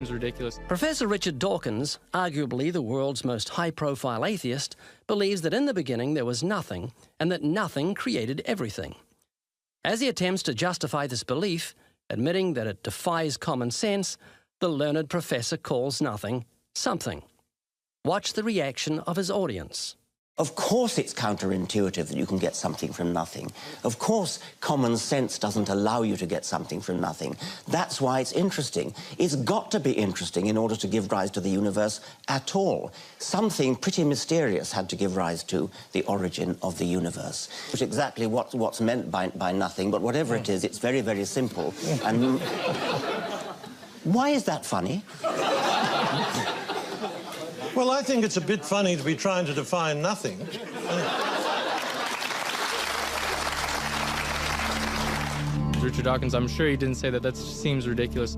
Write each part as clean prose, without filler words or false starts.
It's ridiculous. Professor Richard Dawkins, arguably the world's most high-profile atheist, believes that in the beginning there was nothing and that nothing created everything. As he attempts to justify this belief, admitting that it defies common sense, the learned professor calls nothing something. Watch the reaction of his audience. Of course it's counterintuitive that you can get something from nothing. Of course common sense doesn't allow you to get something from nothing. That's why it's interesting. It's got to be interesting in order to give rise to the universe at all. Something pretty mysterious had to give rise to the origin of the universe. It's exactly what's meant by nothing, but whatever it is, it's very, very simple. And why is that funny? Well, I think it's a bit funny to be trying to define nothing. Richard Dawkins, I'm sure he didn't say that. That seems ridiculous.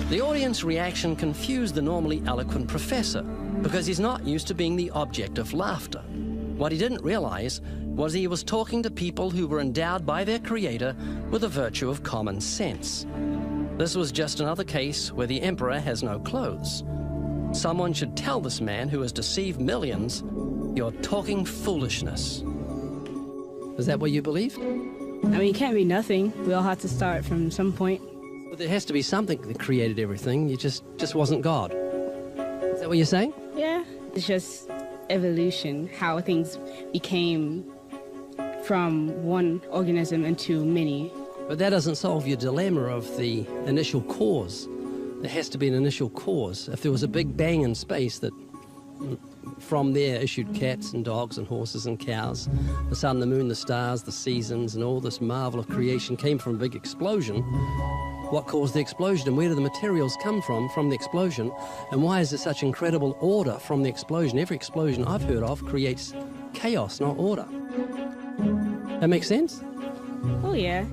The audience reaction confused the normally eloquent professor because he's not used to being the object of laughter. What he didn't realize was he was talking to people who were endowed by their creator with the virtue of common sense. This was just another case where the emperor has no clothes. Someone should tell this man who has deceived millions, "You're talking foolishness." Is that what you believe? I mean, it can't be nothing. We all have to start from some point. But there has to be something that created everything. You just wasn't God. Is that what you're saying? Yeah. It's just evolution, how things became from one organism into many. But that doesn't solve your dilemma of the initial cause. There has to be an initial cause. If there was a big bang in space that from there issued cats and dogs and horses and cows, the sun, the moon, the stars, the seasons, and all this marvel of creation came from a big explosion, what caused the explosion and where do the materials come from the explosion, and why is there such incredible order from the explosion? Every explosion I've heard of creates chaos, not order. That makes sense? Oh, yeah.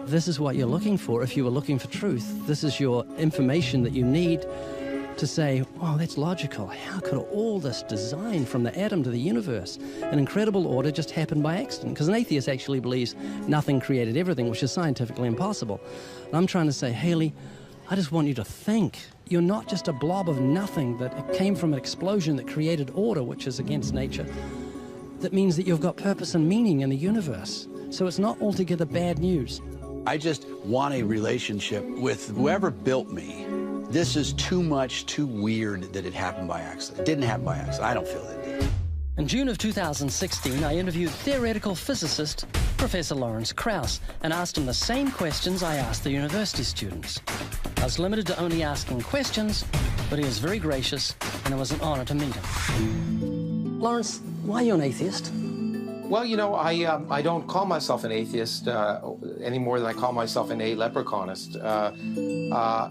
This is what you're looking for if you were looking for truth. This is your information that you need to say, wow, that's logical. How could all this design from the atom to the universe, an incredible order, just happen by accident? Because an atheist actually believes nothing created everything, which is scientifically impossible. And I'm trying to say, Haley, I just want you to think. You're not just a blob of nothing that came from an explosion that created order, which is against nature. That means that you've got purpose and meaning in the universe. So it's not altogether bad news. I just want a relationship with whoever built me. This is too much, too weird that it happened by accident. It didn't happen by accident. I don't feel that it did. In June of 2016, I interviewed theoretical physicist Professor Lawrence Krauss and asked him the same questions I asked the university students. I was limited to only asking questions, but he was very gracious, and it was an honor to meet him. Lawrence, why are you an atheist? Well, you know, I don't call myself an atheist any more than I call myself an leprechaunist.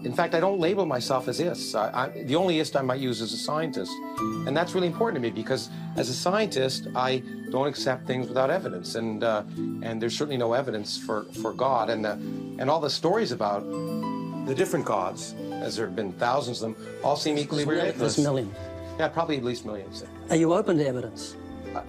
In fact, I don't label myself as ist. The only ist I might use is a scientist. And that's really important to me because as a scientist, I don't accept things without evidence. And there's certainly no evidence for God. And all the stories about the different gods, as there have been thousands of them, all seem equally ridiculous. There's millions. Yeah, probably at least millions. Are you open to evidence?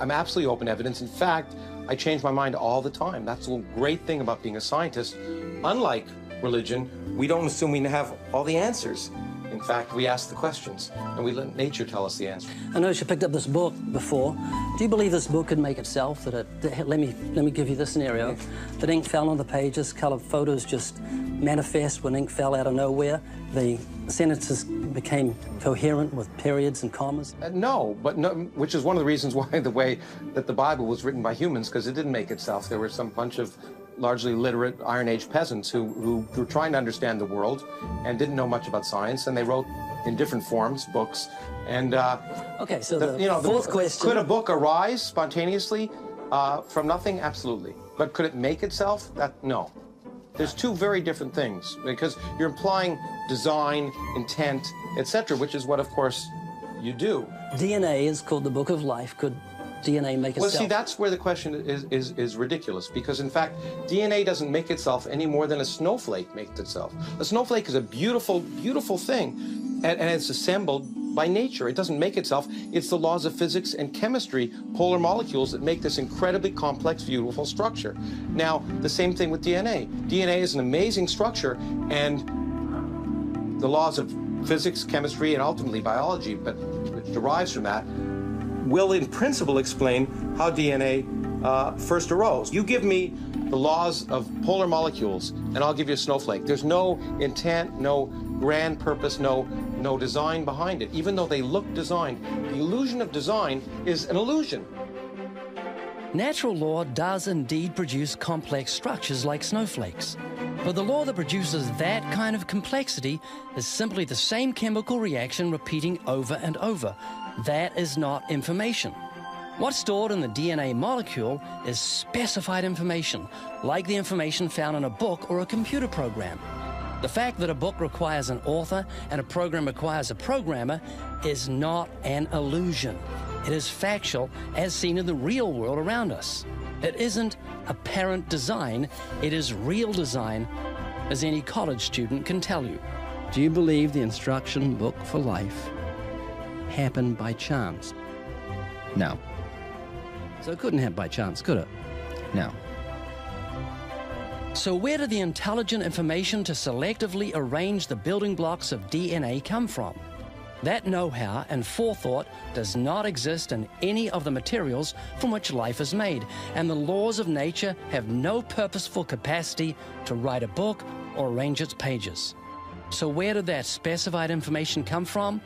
I'm absolutely open to evidence. In fact, I change my mind all the time. That's the great thing about being a scientist. Unlike religion, we don't assume we have all the answers. In fact, we ask the questions, and we let nature tell us the answer. I noticed you picked up this book before. Do you believe this book could make itself? Let me give you this scenario. That ink fell on the pages, colored photos just manifest when ink fell out of nowhere. The sentences became coherent with periods and commas. No, which is one of the reasons why the way that the Bible was written by humans, because it didn't make itself. There were some bunch of largely literate Iron Age peasants who were trying to understand the world and didn't know much about science, and they wrote in different forms books. And okay, so the fourth question: could a book arise spontaneously from nothing? Absolutely. But could it make itself? No. There's two very different things, because you're implying design, intent, etc., which is what, of course, you do. DNA is called the book of life. Could DNA make itself? Well, see, that's where the question is ridiculous, because, in fact, DNA doesn't make itself any more than a snowflake makes itself. A snowflake is a beautiful, beautiful thing, and it's assembled by nature. It doesn't make itself. It's the laws of physics and chemistry, polar molecules, that make this incredibly complex, beautiful structure. Now, the same thing with DNA. DNA is an amazing structure, and the laws of physics, chemistry, and ultimately biology, but which derives from that, will in principle explain how DNA first arose. You give me the laws of polar molecules, and I'll give you a snowflake. There's no intent, no grand purpose, no design behind it. Even though they look designed, the illusion of design is an illusion. Natural law does indeed produce complex structures like snowflakes. But the law that produces that kind of complexity is simply the same chemical reaction repeating over and over. That is not information. What's stored in the DNA molecule is specified information, like the information found in a book or a computer program. The fact that a book requires an author and a program requires a programmer is not an illusion. It is factual as seen in the real world around us. It isn't apparent design, it is real design, as any college student can tell you. Do you believe the instruction book for life happened by chance? No. So it couldn't happen by chance, could it? No. So where did the intelligent information to selectively arrange the building blocks of DNA come from? That know-how and forethought does not exist in any of the materials from which life is made, and the laws of nature have no purposeful capacity to write a book or arrange its pages. So where did that specified information come from?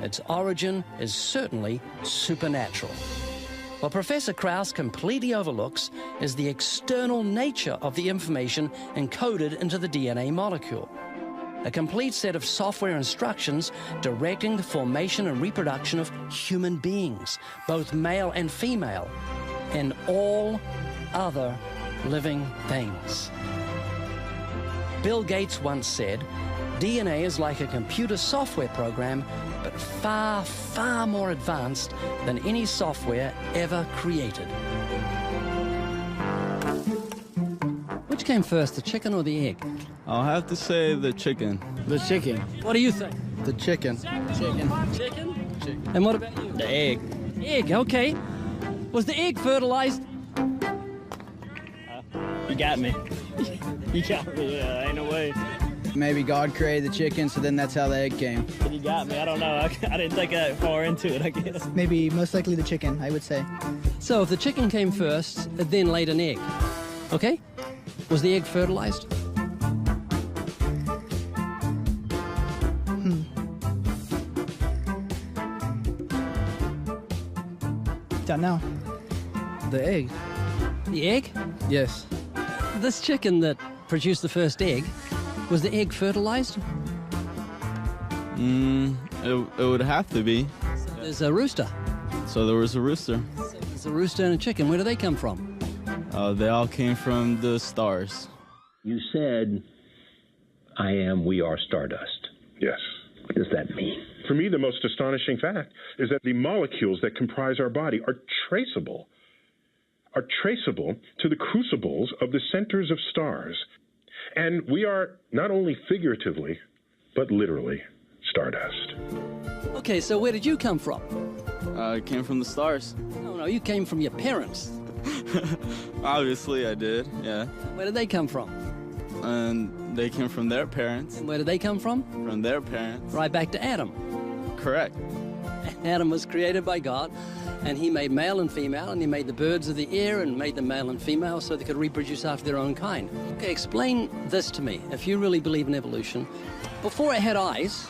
Its origin is certainly supernatural. What Professor Krauss completely overlooks is the external nature of the information encoded into the DNA molecule. A complete set of software instructions directing the formation and reproduction of human beings, both male and female, and all other living things. Bill Gates once said, DNA is like a computer software program, but far, far more advanced than any software ever created. Which came first, the chicken or the egg? I'll have to say the chicken. The chicken. What do you think? The chicken. Chicken. Chicken? And what about you? The egg. Egg, okay. Was the egg fertilized? You got me. You got me, yeah, ain't no way. Maybe God created the chicken, so then that's how the egg came. You got me, I don't know. I didn't think that far into it, I guess. Maybe most likely the chicken, I would say. So if the chicken came first, it then laid an egg, okay? Was the egg fertilized? Don't know. The egg? The egg? Yes. This chicken that produced the first egg, was the egg fertilized? It would have to be. So there's a rooster. So there was a rooster. So there's a rooster and a chicken. Where do they come from? They all came from the stars. You said, we are stardust. Yes. What does that mean? For me, the most astonishing fact is that the molecules that comprise our body are traceable to the crucibles of the centers of stars. And we are not only figuratively, but literally stardust. Okay, so where did you come from? I came from the stars. No, you came from your parents. Obviously, I did, yeah. Where did they come from? And they came from their parents. And where did they come from? From their parents. Right back to Adam. Correct. Adam was created by God, and he made male and female, and he made the birds of the air and made them male and female so they could reproduce after their own kind. Okay, explain this to me. If you really believe in evolution, before it had eyes,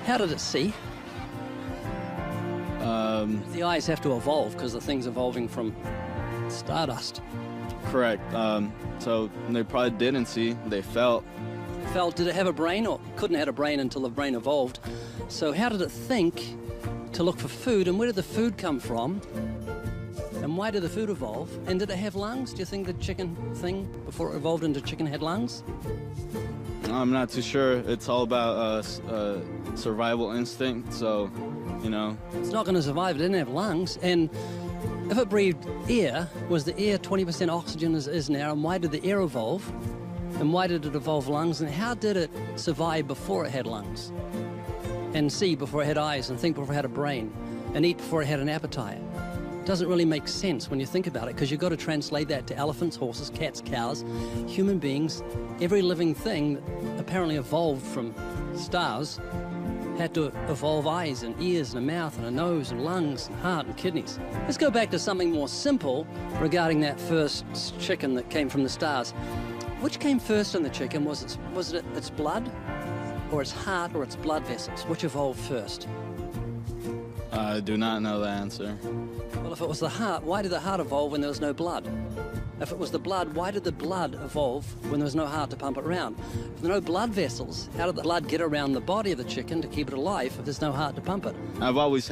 how did it see? The eyes have to evolve because the thing's evolving from stardust. Correct. So they probably didn't see, they felt. Did it have a brain, or couldn't have had a brain until the brain evolved? So how did it think to look for food, and where did the food come from? And why did the food evolve? And did it have lungs? Do you think the chicken thing, before it evolved into chicken, had lungs? I'm not too sure. It's all about survival instinct, so, you know. It's not going to survive. It didn't have lungs. And if it breathed air, was the air 20% oxygen as it is now? And why did the air evolve? And why did it evolve lungs? And how did it survive before it had lungs? and see before it had eyes, and think before it had a brain, and eat before it had an appetite. Doesn't really make sense when you think about it, because you've got to translate that to elephants, horses, cats, cows, human beings. Every living thing that apparently evolved from stars had to evolve eyes and ears and a mouth and a nose and lungs and heart and kidneys. Let's go back to something more simple regarding that first chicken that came from the stars. Which came first in the chicken? Was it its blood, or its heart, or its blood vessels? Which evolved first? I do not know the answer. Well, if it was the heart, why did the heart evolve when there was no blood? If it was the blood, why did the blood evolve when there was no heart to pump it around? If there are no blood vessels, how did the blood get around the body of the chicken to keep it alive if there's no heart to pump it? I've always